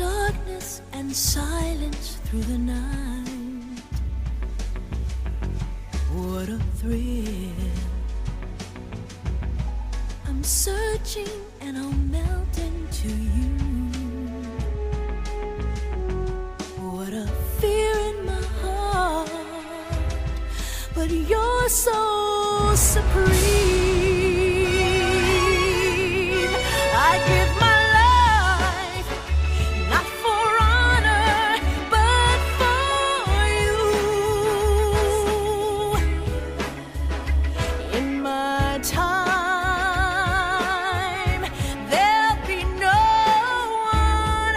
darkness and silence through the night. What a thrill. I'm searching and I'll melt into you. What a fear in my heart, but you're so supreme. I give my life, not for honor, but for you. In my time, there'll be no one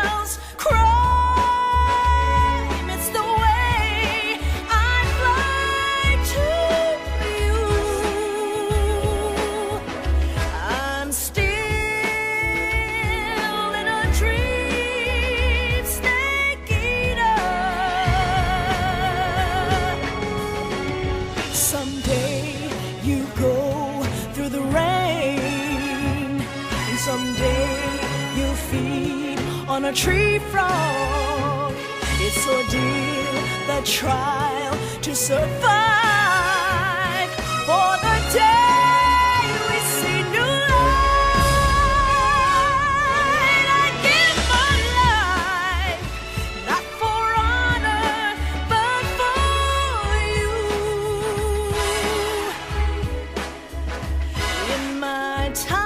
else. Crime, it's the way I fly to you. I'm still in a dream, snake eater. Someday you go through the rain, and someday you'll feed on a tree frog. It's ordeal, the trial to survive for the day we see new light. I give my life, not for honor, but for you. In my time.